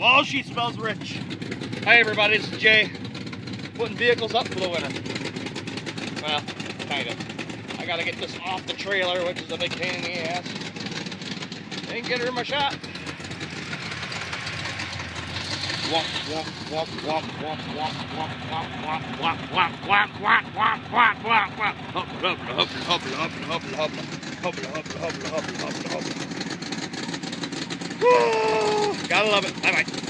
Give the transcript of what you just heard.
Oh, she smells rich. Hi everybody, this is Jay. Putting vehicles up for the winter. Well, kind of. I gotta get this off the trailer, which is a big pain in the ass. And get her in my shop. Gotta love it. Bye bye.